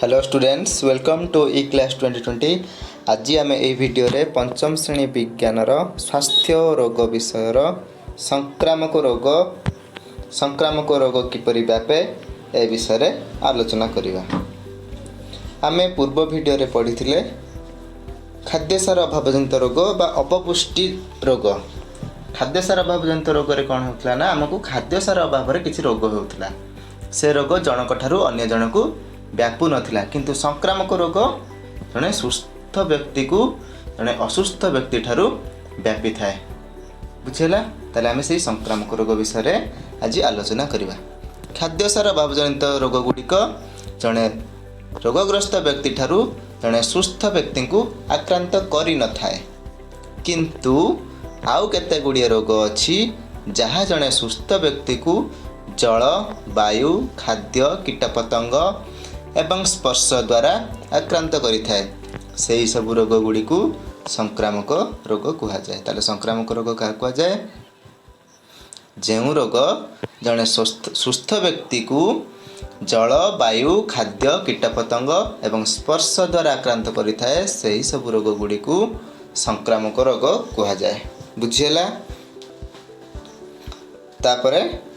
Hello students, welcome to the class 2020। आज आम ये भिडियो रे पंचम श्रेणी विज्ञान स्वास्थ्य रोग विषयर संक्रामक रोग किपरि व्यापे ए विषय आलोचना करवा। आम पूर्व भिडियो रे पढ़ी खाद्यसार अभावजनित रोग बा अपपुष्टि रोग। खाद्यसार अभावजनित रोग रे कौन होता ना, आमको खाद्यसार अभाव में किसी रोग होता। से रोग जनक ठारू अन्य जनक व्यापू नथिला, किंतु संक्रामक रोग जड़े सुस्थ व्यक्ति को जड़े असुस्थ व्यक्ति ठारू व्यापी थाए। बुझेला? ताले आमे से संक्रामक रोग विषय आज आलोचना करवा। खाद्यसार अभावजनित रोग गुड़िक जड़े रोगग्रस्त व्यक्ति ठारू जड़े सुस्थ व्यक्ति को आक्रांत करि न थाए, किंतु आउ केते गुड़िए रोग अछि जहाँ जड़े सुस्थ व्यक्ति को जल, वायु, खाद्य, कीटपतंग एवं स्पर्श द्वारा आक्रांत करिथाए। सेही सब रोग गुड़ी को संक्रामक रोग कहा जाए। ताले संक्रामक रोग क्या कहा जाए? जो रोग जड़े सुस्थ व्यक्ति को जल, वायु, खाद्य, कीटपतंग एवं स्पर्श द्वारा आक्रांत करिथाए, सेही सब रोग गुड़ी को संक्रामक रोग कहा जाए। बुझिएला? तापरे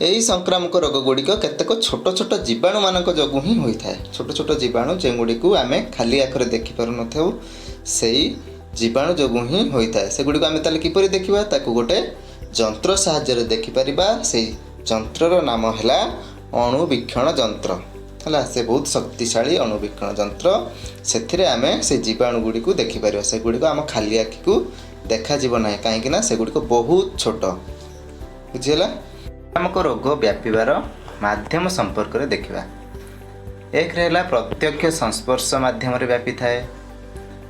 यही संक्रामक रोग गुड़िक केतेक छोट छोट जीवाणु मानक जोगु ही होता है। छोट छोट जीवाणु जो गुड़ी को आम खाली आखरे देखिपार नथाऊ, सेही जीवाणु जोगु ही होता है। से गुड़ी को आम ताले किपरि देखिबा? ताकू गोटे जंत्र साहाय्य देखिपारिबा। से जंत्रर नाम है अणुवीक्षण जंत्र है। से बहुत शक्तिशाली अणुवीक्षण जंत्र। से आम से जीवाणु गुड़ी को देखिपार। से गुड़ी को आम खाली आखि को देखा जीव ना, कहीं से गुड़ी को बहुत छोट। बुझीगला? संक्रामक रोग व्यापार माध्यम संपर्क में देखा। एक रहा प्रत्यक्ष संस्पर्श माध्यम व्यापी थाए,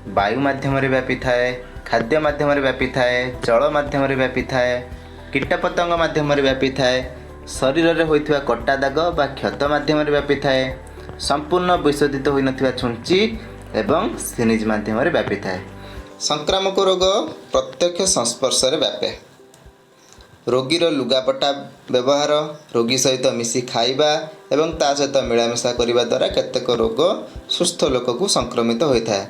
वायु माध्यम व्यापी थाए, खाद्य माध्यम व्यापी थाए, जल माध्यम व्यापी थाए, कीटपतंग माध्यम व्यापी थाए, शरीर में होता कटा दाग बा क्षत माध्यम व्यापी थाए, संपूर्ण विशोधित हो नथिबा छुंची एवं सिनिज माध्यम व्यापी थाए। संक्रामक रोग प्रत्यक्ष संस्पर्श में व्यापे। रोगीर लुगापटा व्यवहार, रोगी सहित मिसी खाइबा एवं ता सहित मिलामिशा करने द्वारा केतेक रोग सुस्थ लोक को संक्रमित होता है।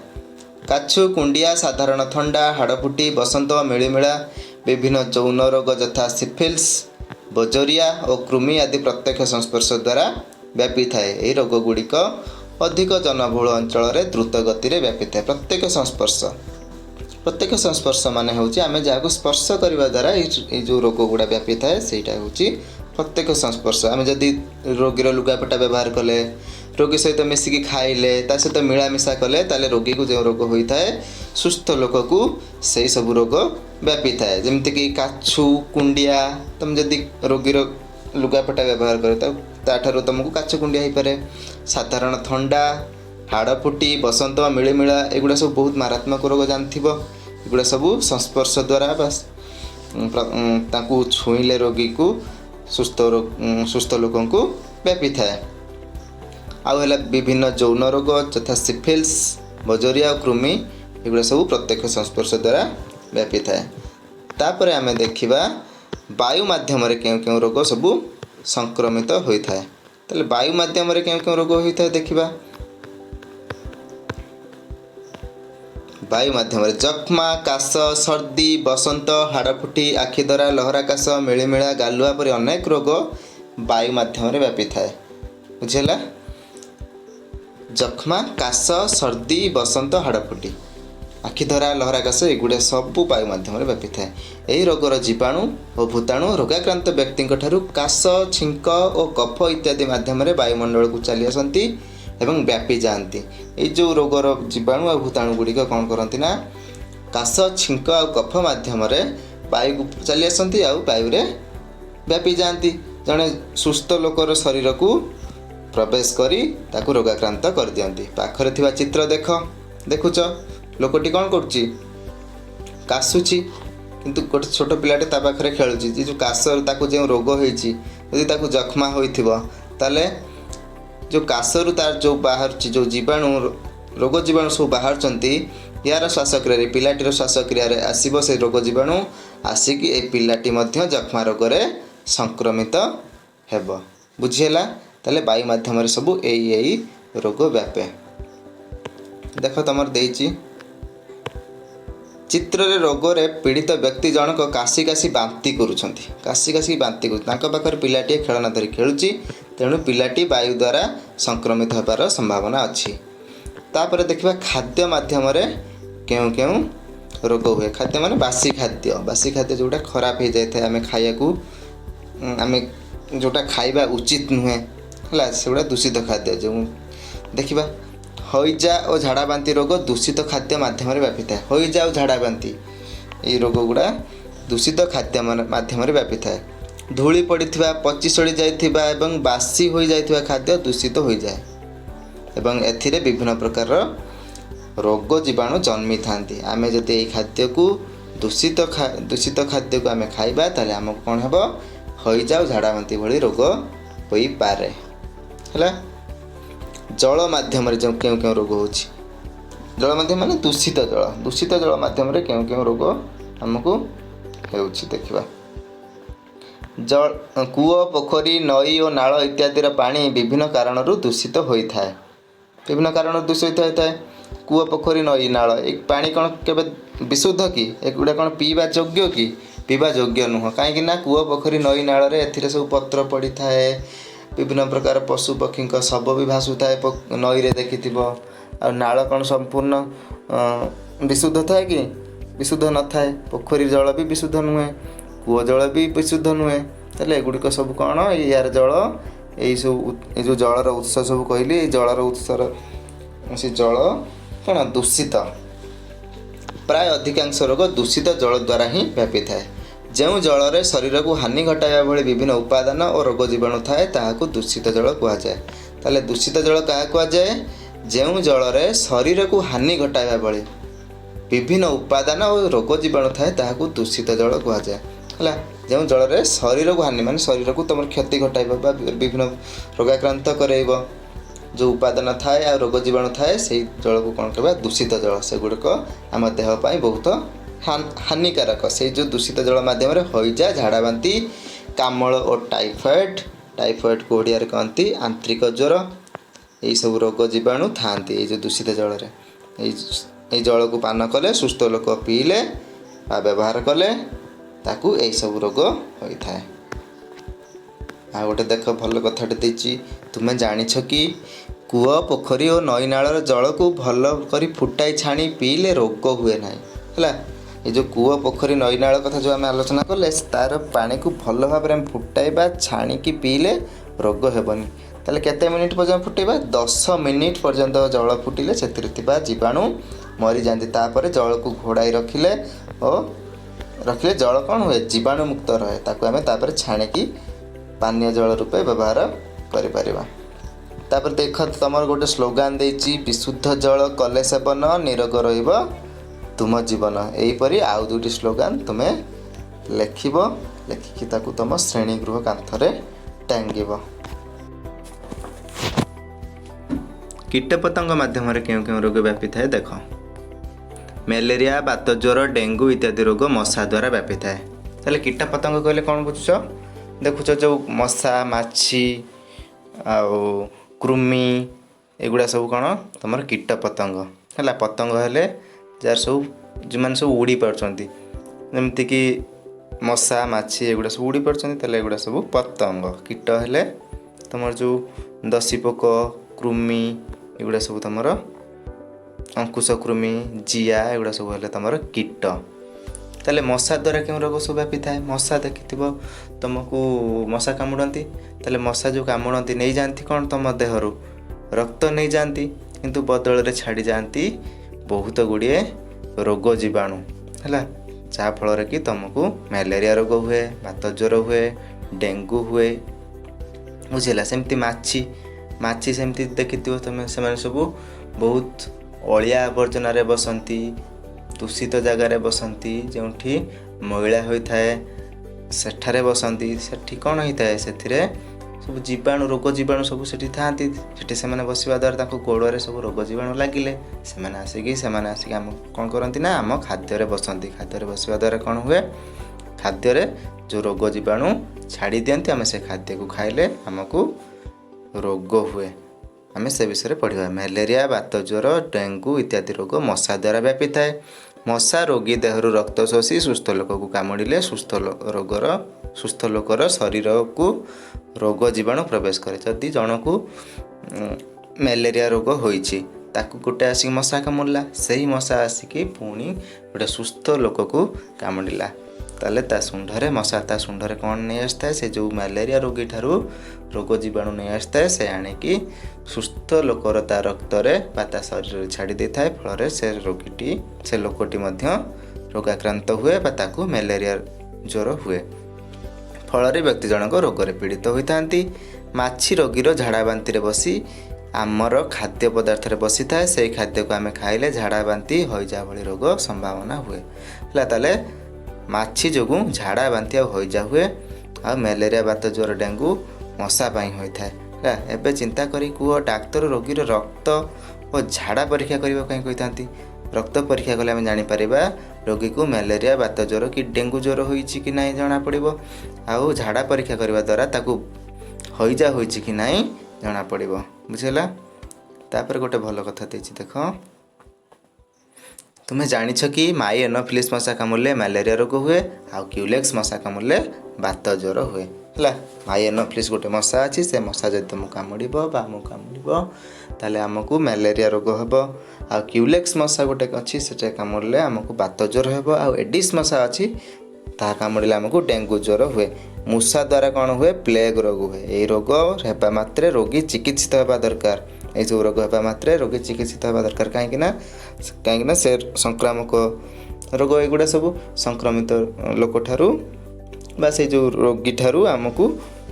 काछु, कुंडिया, साधारण थंडा, हाड़फुटी, बसंत, मिलीमिला, विभिन्न यौन रोग यथा सिफिलिस, बजोरिया और कृमि आदि प्रत्यक्ष संस्पर्श द्वारा व्यापी थाए। यही रोग गुड़िक अधिक जनबहुल अंचल में द्रुत गति में व्यापी थाए। प्रत्यक्ष संस्पर्श माने होची आमे जाको स्पर्श करबा द्वारा ए जो रोग गुड़ा व्यापी थाए सेटा होची प्रत्यक्ष संस्पर्श। आमे जदि रोगीर लुगापटा व्यवहार कले, रोगी सहित मिसिकी खाइले, ता सहित मिलामिशा कले, ताले रोगी को जो रोग होता है सुस्थ लोक को सही सब रोग व्यापी थाए। जेमति कि काछु, कुंडिया, तुम जदि रोगीर लुगापटा व्यवहार करे ताठारो तुमको काछु कुंडिया हो पारे। साधारण थंडा, हाड़फुटी, बसंत, मिलीमिला एगुड़ा सब बहुत मारात्मक रोग जानथिबो। एगुड़ा सब संस्पर्श द्वारा बस ताकू छुईले रोगी को सुस्थ लोकों को व्यापी थाए। आउ है विभिन्न यौन रोग यथा सिफिलिस, बजोरिया और कृमि एगुड़ा सब प्रत्यक्ष संस्पर्श द्वारा व्यापी थाए। तापर आमे देखिबा वायु माध्यम रे केउ रोग सब संक्रमित होता है। ताले वायु माध्यम रे केउ रोग होता है देखिबा। वायु माध्यम जक्मा, काश, सर्दी, बसंत, हाड़फुटी, आखिधरा, लहराकाश, मिलीमिला, गालुआ परि अनेक रोग वायु माध्यम व्यापी थाए। बुझेला? जक्मा, काश, सर्दी, बसंत, हाड़फुटी, आखिधरा, लहराकाश एगुड़े सब वायु माध्यम व्यापी थाए। यही रोगर जीवाणु और भूताणु रोगाक्रांत व्यक्ति ठारू काश, छिंक और कफ इत्यादि माध्यम वायुमंडल को चली आसती एवं व्यापी जाती। ये जो रोगर जीवाणु और भूताणु गुड़िक कौन करती ना, काश, छिंक और कफ माध्यम वायु को चली आसती आ वायु व्यापी जाती। जड़े सुस्थ लोकर शरीर को प्रवेश करी ताकू रोगाक्रांत कर दियंती। पाखरे थिबा चित्र देखुच लोकटी कौन करुच्ची? काशुची, किंतु गोटे छोट पिलाटे ता पाखरे खेलुची। जो काश ताकू जो रोग होईची यदि ताकू जख्मा होइथिबो ताले जो काशरू तार जो बाहर जो जीवाणु रोग जीवाणु सब बाहर यार श्वासक्रिया पिलाटीर श्वासक्रिया आसब से रोग जीवाणु आसिक ए पिलाटी जख्मा रोग संक्रमित हेब। बुझीगला? ताले वायु माध्यम सब यही रोग व्यापे। देख तुम देची चित्र रे रोग रे पीड़ित व्यक्ति जनक काशी काशी बांती करुछंती, काशी काशी बांती कर पिलाटी खेलना धरी खेलुची, तेणु पिलाटी वायु द्वारा संक्रमित होबार संभावना अच्छी। तापर देखिबा खाद्य माध्यम रे केउ केउ रोग हुए। खाद्य माने बासी खाद्य जोटा खराब हो जाए आम खाया आम जोटा खाइबा उचित नुहे है से दूषित खाद्य। जो देखिबा हईजा और झाड़ा बांती रोग दूषित खाद्य माध्यम व्यापी था। हईजा और झाड़ा बांती ये रोग गुड़ा दूषित खाद्य माध्यम व्यापी था। धूली पड़ी पची सड़ी जाइथिबा एवं बासी हो जाइथिबा खाद्य दूषित हो जाए एवं एथिरे विभिन्न प्रकार रोग जीवाणु जन्मी थांती। आमे जदि एई खाद्य को दूषित खाद्य को आमे खाइबा ताले हमको कौन हेबो हईजा और झाड़ा बांती भली रोग होई पारे हैला। जल माध्यम जो क्यों क्यों रोग हो जल माध्यम माने दूषित जल माध्यम क्यों क्यों रोग हमको हो देखा। जल कूओ पोखरी नई और नाल इत्यादि पानी विभिन्न कारण दूषित होता है। विभिन्न कारण दूषित होता है। कूओ पोखरी नई नाल एक पानी कौन केबे विशुद्ध कि एगुड़ा कौन पीवा योग्य कि पीवा योग्य नुह। कहीं कूओ पोखरी नई नाल एथिरे सब पत्र पड़ी थाए, विभिन्न प्रकार पशु पक्षी शब भी भासु थाए नई रे देखि आ नाल कौन संपूर्ण विशुद्ध थाए कि विशुद्ध न थाए। पोखरी जल भी विशुद्ध नुहे, कूओ जल भी विशुद्ध नुहे। ताले एगुड़िक सब कौन यार जल यही सब जो जलर उत्स सब कहली जलर उत्सर से जल कौन दूषित। प्राय अधिकांश रोग दूषित जल द्वारा ही व्यापी थाए। जो जल रे शरीर को हानि घटाइबा भली विभिन्न उपादान और रोग जीवाणु थाए ताहाकू दूषित जल कहा जाए। ताले दूषित जल क्या कहा जाए? जो जल रे शरीर को हानि घटाइबा भली विभिन्न उपादान और रोग जीवाणु थाए ताहाकू दूषित जल कहा जाए है। जो जल रे शरीर को हानि माने शरीर को तुम क्षति घटाइबा विभिन्न रोगाक्रांत कराइब जो उपादान थाए आ रोग जीवाणु थाए से जल को कौन कहबा दूषित जल। से गुड़िक आम देह पाई बहुत हानिकारक। से जो दूषित जल माध्यम हईजा झाड़ा बांती कामल और टाइफॉइड को ओडिया कहती आंतरिक ज्वर यही सब रोग जीवाणु था जो दूषित जल ये जल को पान कले सुस्थ लोक पीले व्यवहार कले ताकू यही सब रोग होता है। आ गोटे देख भल कथा देती तुम्हें जानिछ कि कूओ पोखरी और नई नाल जल को भल कर फुटाई छाणी पीले रोग हुए ना है। ये जो कूओ पोखरी नई नाल कथा जो आम आलोचना कले तार पानी को भल भाव में फुटाइबा छाणिकी पीले रोग हेबनी। ताले केते मिनिट पर्यंत फुटेबा 10 मिनिट पर्यंत जल फुटिले सेतिरे थिबा जीवाणु मरी जाती। तापर जल को घोड़ाई रखिले जल कौन हुए जीवाणु मुक्त रहे ताकू आम तापर छाणिकी पानीय जल रूपे व्यवहार करिपरिबा। तापर देख तुम गोटे स्लोगान देछि विशुद्ध जल कले सेवन निरोग रहिब तुम जीवन। यहीपरी आउ दुटी स्लोगान तुम्हें लेखिब लेखिकी ताकू तुम श्रेणी गृह कांथरे टांगिब। कीटपतंग माध्यम क्यों क्यों रोग व्यापी थाए देख। मलेरिया बात ज्वर डेंगू इत्यादि रोग मशा द्वारा व्यापी थाए। ताले कीटपतंग कहले कौन बुझुछ? देखुच जो मशा माछी आउ कृमि एगुड़ा सब कौन तुम कीटपतंग है। पतंग हेले जार सब जो मैंने सब उड़ी पार्टी जमीक मशा माछी एगुड़ा सब उड़ी पार्टी एगुड़ा सब पतंग। कीट हेले तुम जो दसी पोक कृमि एगुड़ा सब तुम अंकुश कृमि जिया एगुड़ा सब हेले तुम कीट। ताले मशा द्वारा क्यों रोग सब व्यापी थाए? मशा देखि तुमको मशा कामुड़ती ताले मशा जो कामुड़ती नहीं जाती कौन तुम देहरु रक्त नहीं जाती किंतु बदल रे छाड़ी जाती बहुत गुड़िए रोग जीवाणु है जहाँफल कि तुमको मलेरिया रोग हुए बात ज्वर हुए डेंगू हुए बुझेगा। सेमती माछी सेमती देखि तुम से सब बहुत अलिया आवर्जन बसती दूषित जगार बसती जो मैला होता है सेठारे बसती सेठी कौन होता है से सब जीवाणु रोग जीवाणु सब सेठी थांती सेठी से बसवा द्वारा गोड़े सब रोग जीवाणु लगिले से आसिक आम कौन करती ना आम खाद्य बसती। खाद्य बसवा द्वारा कौन हुए खाद्य जो रोग जीवाणु छाड़ी दियंती आम से खाद्य को खाइले आमको ରୋଗ ହୁଏ ଆମେ ସେ ବିଷୟରେ ପଢ଼ିବା। ମ୍ୟାଲେରିଆ, ବାତ ଜ୍ୱର, ଡେଙ୍ଗୁ ଇତ୍ୟାଦି ରୋଗ ମଶା ଦ୍ୱାରା ବ୍ୟାପିଥାଏ। ମଶା ରୋଗୀ ଦେହରୁ ରକ୍ତ ଶୋଷି ସୁସ୍ଥ ଲୋକକୁ କାମୁଡ଼ିଲେ ସୁସ୍ଥ ଲୋକର ଶରୀରକୁ ରୋଗ ଜୀବାଣୁ ପ୍ରବେଶ କରେ। ଯଦି ଜଣକୁ ମ୍ୟାଲେରିଆ ରୋଗ ହୋଇଛି, ତାକୁ ଗୋଟେ ଆସିକି ମଶା କାମୁଡ଼ିଲା, ସେହି ମଶା ଆସିକି ପୁଣି ଗୋଟେ ସୁସ୍ଥ ଲୋକକୁ କାମୁଡ଼ିଲା, ତାହେଲେ ମଶା ତା ଶୁଣ୍ଢରେ କ'ଣ ନେଇ ଆସିଥାଏ? ସେ ଯେଉଁ ମ୍ୟାଲେରିଆ ରୋଗୀ ଠାରୁ ରୋଗ ଜୀବାଣୁ ନେଇ ଆସିଥାଏ, ସେ ଆଣିକି ସୁସ୍ଥ ଲୋକର ତା ରକ୍ତରେ ବା ତା ଶରୀରରେ ଛାଡ଼ି ଦେଇଥାଏ। ଫଳରେ ସେ ଲୋକଟି ମଧ୍ୟ ରୋଗାକ୍ରାନ୍ତ ହୁଏ ବା ତାକୁ ମ୍ୟାଲେରିଆ ଜ୍ୱର ହୁଏ। ଫଳରେ ବ୍ୟକ୍ତି ଜଣକ ରୋଗରେ ପୀଡ଼ିତ ହୋଇଥାନ୍ତି। ମାଛି ରୋଗୀର ଝାଡ଼ା ବାନ୍ତିରେ ବସି ଆମର ଖାଦ୍ୟ ପଦାର୍ଥରେ ବସିଥାଏ। ସେହି ଖାଦ୍ୟକୁ ଆମେ ଖାଇଲେ ଝାଡ଼ା ବାନ୍ତି, ହଇଜା ଭଳି ରୋଗ ସମ୍ଭାବନା ହୁଏ। ତାହେଲେ ମାଛି ଯୋଗୁଁ ଝାଡ଼ା ବାନ୍ତି ଆଉ ହଇଜା ହୁଏ। ଆଉ ମ୍ୟାଲେରିଆ, ବାତ ଜ୍ୱର, ଡେଙ୍ଗୁ ମଶା ପାଇଁ ହୋଇଥାଏ। ଏବେ ଚିନ୍ତା କରି କୁହ, ଡାକ୍ତର ରୋଗୀର ରକ୍ତ ଓ ଝାଡ଼ା ପରୀକ୍ଷା କରିବା ପାଇଁ କହିଥାନ୍ତି। ରକ୍ତ ପରୀକ୍ଷା କଲେ ଆମେ ଜାଣିପାରିବା ରୋଗୀକୁ ମ୍ୟାଲେରିଆ, ବାତ ଜ୍ୱର କି ଡେଙ୍ଗୁ ଜ୍ୱର ହୋଇଛି କି ନାହିଁ ଜଣାପଡ଼ିବ। ଆଉ ଝାଡ଼ା ପରୀକ୍ଷା କରିବା ଦ୍ୱାରା ତାକୁ ହଇଜା ହୋଇଛି କି ନାହିଁ ଜଣାପଡ଼ିବ। ବୁଝିହେଲା? ତାପରେ ଗୋଟେ ଭଲ କଥା ଦେଇଛି ଦେଖ। ତୁମେ ଜାଣିଛ କି ମାଇ ଏନୋଫିଲିସ୍ ମଶା କାମୁଡ଼ିଲେ ମ୍ୟାଲେରିଆ ରୋଗ ହୁଏ, ଆଉ କ୍ୟୁଲେକ୍ସ ମଶା କାମୁଡ଼ିଲେ ବାତ ଜ୍ୱର ହୁଏ। ମାଇ ଏନୋଫିଲିସ୍ ଗୋଟେ ମଶା ଅଛି। ସେ ମଶା ଯଦି ତୁମକୁ କାମୁଡ଼ିବ ବା ଆମକୁ କାମୁଡ଼ିବ, ତାହେଲେ ଆମକୁ ମ୍ୟାଲେରିଆ ରୋଗ ହେବ। ଆଉ କ୍ୟୁଲେକ୍ସ ମଶା ଗୋଟେ ଅଛି, ସେଟା କାମୁଡ଼ିଲେ ଆମକୁ ବାତ ଜ୍ୱର ହେବ। ଆଉ ଏଡିସ୍ ମଶା ଅଛି, ତାହା କାମୁଡ଼ିଲେ ଆମକୁ ଡେଙ୍ଗୁ ଜ୍ୱର ହୁଏ। ମୂଷା ଦ୍ୱାରା କ'ଣ ହୁଏ? ପ୍ଲେଗ ରୋଗ ହୁଏ। ଏହି ରୋଗ ହେବା ମାତ୍ରେ ରୋଗୀ ଚିକିତ୍ସିତ ହେବା ଦରକାର। ଏହିସବୁ ରୋଗ ହେବା ମାତ୍ରେ ରୋଗୀ ଚିକିତ୍ସିତ ହେବା ଦରକାର। କାହିଁକିନା ସେ ସଂକ୍ରାମକ ରୋଗ, ଏଗୁଡ଼ା ସବୁ ସଂକ୍ରମିତ ଲୋକଠାରୁ ବା ସେଇ ଯେଉଁ ରୋଗୀଠାରୁ ଆମକୁ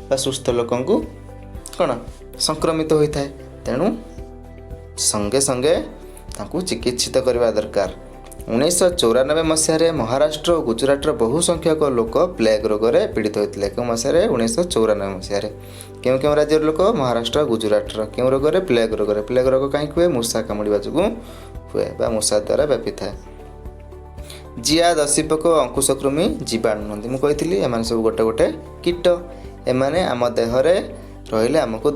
ବା ସୁସ୍ଥ ଲୋକଙ୍କୁ କ'ଣ ସଂକ୍ରମିତ ହୋଇଥାଏ। ତେଣୁ ସଙ୍ଗେ ସଙ୍ଗେ ତାଙ୍କୁ ଚିକିତ୍ସିତ କରିବା ଦରକାର। 1994 ମସିହାରେ ମହାରାଷ୍ଟ୍ର ଓ ଗୁଜରାଟର ବହୁ ସଂଖ୍ୟକ ଲୋକ ପ୍ଲେଗ ରୋଗରେ ପୀଡ଼ିତ ହୋଇଥିଲେ। କେଉଁ ମସିହାରେ? 1994 ମସିହାରେ। କେଉଁ କେଉଁ ରାଜ୍ୟର ଲୋକ? ମହାରାଷ୍ଟ୍ର, ଗୁଜରାଟର। କେଉଁ ରୋଗରେ? ପ୍ଲେଗ ରୋଗରେ। ପ୍ଲେଗ ରୋଗ କାହିଁକି ହୁଏ? ମୂଷା କାମୁଡ଼ିବା ଯୋଗୁଁ ହୁଏ ବା ମୂଷା ଦ୍ୱାରା ବ୍ୟାପିଥାଏ। ଜିଆ, ଦଶୀପୋକ, ଅଙ୍କୁଶକୃମି ଜୀବାଣୁ ନୁହନ୍ତି। ମୁଁ କହିଥିଲି ଏମାନେ ସବୁ ଗୋଟେ ଗୋଟେ କୀଟ। ଏମାନେ ଆମ ଦେହରେ ରହିଲେ ଆମକୁ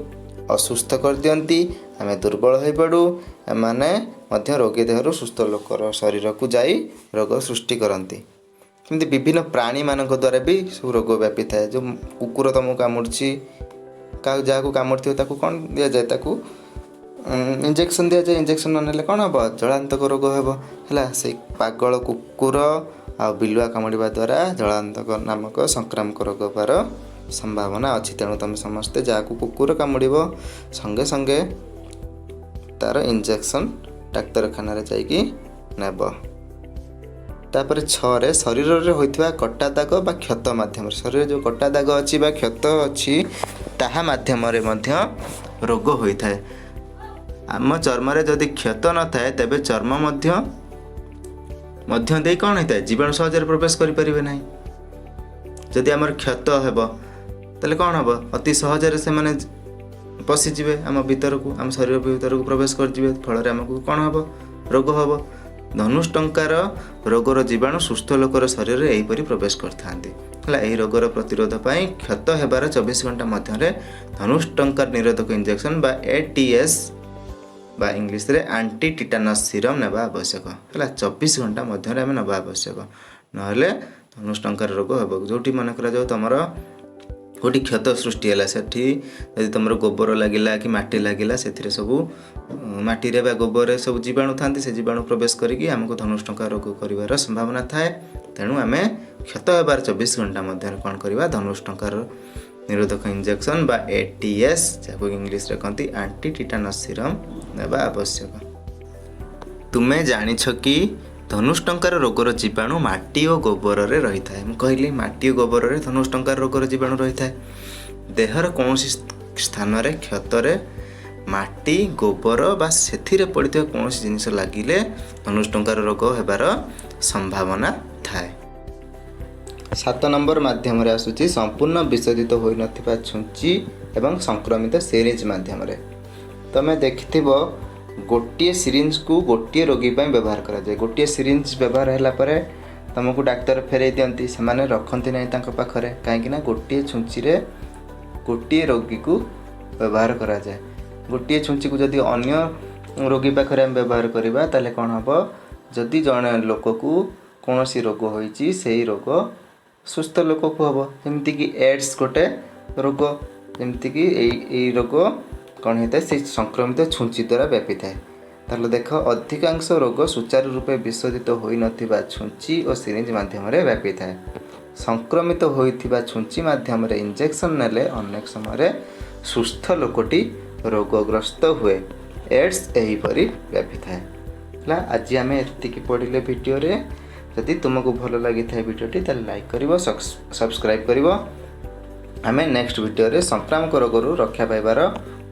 ଅସୁସ୍ଥ କରିଦିଅନ୍ତି, ଆମେ ଦୁର୍ବଳ ହୋଇପଡ଼ୁ। ଏମାନେ ମଧ୍ୟ ରୋଗୀ ଦେହରୁ ସୁସ୍ଥ ଲୋକର ଶରୀରକୁ ଯାଇ ରୋଗ ସୃଷ୍ଟି କରନ୍ତି। ଏମିତି ବିଭିନ୍ନ ପ୍ରାଣୀମାନଙ୍କ ଦ୍ୱାରା ବି ସବୁ ରୋଗ ବ୍ୟାପିଥାଏ। ଯେଉଁ କୁକୁର ତୁମକୁ କାମୁଡ଼ୁଛି, ଯାହାକୁ କାମୁଡ଼ିଥିବ ତାକୁ କ'ଣ ଦିଆଯାଏ? ତାକୁ ଇଞ୍ଜେକ୍ସନ୍ ଦିଆଯାଏ। ଇଞ୍ଜେକ୍ସନ୍ ନ ନେଲେ କ'ଣ ହେବ? ଜଳାନ୍ତକ ରୋଗ ହେବ। ସେଇ ପାଗଳ କୁକୁର ଆଉ ବିଲୁଆ କାମୁଡ଼ିବା ଦ୍ୱାରା ଜଳାନ୍ତକ ନାମକ ସଂକ୍ରାମକ ରୋଗ ହେବାର ସମ୍ଭାବନା ଅଛି। ତେଣୁ ତୁମେ ସମସ୍ତେ ଯାହାକୁ କୁକୁର କାମୁଡ଼ିବ, ସଙ୍ଗେ ସଙ୍ଗେ ତା'ର ଇଞ୍ଜେକ୍ସନ୍ ଡାକ୍ତରଖାନାରେ ଯାଇକି ନେବ। ତାପରେ 6ରେ ଶରୀରରେ ହୋଇଥିବା କଟା ଦାଗ ବା କ୍ଷତ ମାଧ୍ୟମରେ, ଶରୀରରେ ଯେଉଁ କଟା ଦାଗ ଅଛି ବା କ୍ଷତ ଅଛି, ତାହା ମାଧ୍ୟମରେ ମଧ୍ୟ ରୋଗ ହୋଇଥାଏ। ଆମ ଚର୍ମରେ ଯଦି କ୍ଷତ ନଥାଏ, ତେବେ ଚର୍ମ ମଧ୍ୟ ଦେଇ କ'ଣ ହୋଇଥାଏ? ଜୀବାଣୁ ସହଜରେ ପ୍ରବେଶ କରିପାରିବେ ନାହିଁ। ଯଦି ଆମର କ୍ଷତ ହେବ, ତାହେଲେ କ'ଣ ହେବ? ଅତି ସହଜରେ ସେମାନେ ପଶିଯିବେ ଆମ ଭିତରକୁ, ଆମ ଶରୀର ଭିତରକୁ ପ୍ରବେଶ କରିଯିବେ। ଫଳରେ ଆମକୁ କ'ଣ ହେବ? ରୋଗ ହେବ। ଧନୁଷ୍ଟଙ୍କାର ରୋଗର ଜୀବାଣୁ ସୁସ୍ଥ ଲୋକର ଶରୀରରେ ଏହିପରି ପ୍ରବେଶ କରିଥାନ୍ତି। ଏହି ରୋଗର ପ୍ରତିରୋଧ ପାଇଁ କ୍ଷତ ହେବାର 24 ଘଣ୍ଟା ମଧ୍ୟରେ ଧନୁଷ୍ଟଙ୍କାର ନିରୋଧକ ଇଞ୍ଜେକ୍ସନ୍ ବା ATS ବା ଇଂଲିଶରେ ଆଣ୍ଟି ଟିଟାନସ୍ ସିରମ୍ ନେବା ଆବଶ୍ୟକ। 24 ଘଣ୍ଟା ମଧ୍ୟରେ ଆମେ ନେବା ଆବଶ୍ୟକ। ନହେଲେ ଧନୁଷ୍ଟଙ୍କାର ରୋଗ ହେବ। ଯେଉଁଠି ମନେ କରାଯାଉ ତୁମର କେଉଁଠି କ୍ଷତ ସୃଷ୍ଟି ହେଲା, ସେଠି ଯଦି ତୁମର ଗୋବର ଲାଗିଲା କି ମାଟି ଲାଗିଲା, ସେଥିରେ ସବୁ ମାଟିରେ ବା ଗୋବରରେ ସବୁ ଜୀବାଣୁ ଥାନ୍ତି। ସେ ଜୀବାଣୁ ପ୍ରବେଶ କରିକି ଆମକୁ ଧନୁଷ୍ଟଙ୍କା ରୋଗ କରିବାର ସମ୍ଭାବନା ଥାଏ। ତେଣୁ ଆମେ କ୍ଷତ ହେବାର 24 ଘଣ୍ଟା ମଧ୍ୟରେ କ'ଣ କରିବା? ଧନୁଷ୍ଟଙ୍କାର ନିରୋଧକ ଇଞ୍ଜେକ୍ସନ୍ ବା ATS, ଯାହାକୁ ଇଂଲିଶରେ କହନ୍ତି ଆଣ୍ଟି ଟିଟାନସ୍ ସିରମ୍ ନେବା ଆବଶ୍ୟକ। ତୁମେ ଜାଣିଛ କି ଧନୁଷ୍ଟଙ୍କାର ରୋଗର ଜୀବାଣୁ ମାଟି ଓ ଗୋବରରେ ରହିଥାଏ? ମୁଁ କହିଲି ମାଟି ଓ ଗୋବରରେ ଧନୁଷ୍ଟଙ୍କାର ରୋଗର ଜୀବାଣୁ ରହିଥାଏ। ଦେହର କୌଣସି ସ୍ଥାନରେ କ୍ଷତରେ ମାଟି, ଗୋବର ବା ସେଥିରେ ପଡ଼ିଥିବା କୌଣସି ଜିନିଷ ଲାଗିଲେ ଧନୁଷ୍ଟଙ୍କାର ରୋଗ ହେବାର ସମ୍ଭାବନା ଥାଏ। 7 ନମ୍ବର ମାଧ୍ୟମରେ ଆସୁଛି ସମ୍ପୂର୍ଣ୍ଣ ବିଶୋଧିତ ହୋଇନଥିବା ଛୁଞ୍ଚି ଏବଂ ସଂକ୍ରମିତ ସିରିଞ୍ଜ ମାଧ୍ୟମରେ। ତୁମେ ଦେଖିଥିବ ଗୋଟିଏ ସିରିଞ୍ଜକୁ ଗୋଟିଏ ରୋଗୀ ପାଇଁ ବ୍ୟବହାର କରାଯାଏ। ଗୋଟିଏ ସିରିଞ୍ଜ ବ୍ୟବହାର ହେଲା ପରେ ତୁମକୁ ଡାକ୍ତର ଫେରାଇ ଦିଅନ୍ତି। ସେମାନେ ରଖନ୍ତି ନାହିଁ ତାଙ୍କ ପାଖରେ, କାହିଁକିନା ଗୋଟିଏ ଛୁଞ୍ଚିରେ ଗୋଟିଏ ରୋଗୀକୁ व्यवहार करा जाए। गोटे छुंची को जदि अन्य रोगी पाखरे आम व्यवहार करवा ताले कौन हम, जदि जड़े लोक को कौन सी रोग होइची सेही रोग सुस्थ लोक को हम। जमीक एड्स गोटे रोग, जमीक यही रोग कौन होता है से संक्रमित छुंची द्वारा व्यापी थाए। ताहले देख अधिकांश रोग सुचारू रूपे विशोधित होई नथिबा छुंची और सिरिंज माध्यम व्यापी थाए। संक्रमित होइथिबा छुंची माध्यम इंजेक्शन नेले अनेक समय सुस्थ लोकटी रोगग्रस्त हुए। एड्स एहीपरि व्यापी थाए। आज आम एतिकी पढ़िले वीडियो रे। जदि तुमको भल लगी था वीडियोटी ताले लाइक करिवो, सब्सक्राइब करिवो। आम नेक्स्ट वीडियो रे संक्रामक रोगरू रक्षा पाइबार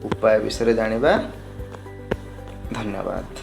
उपाय विषय जानिबा। धन्यवाद।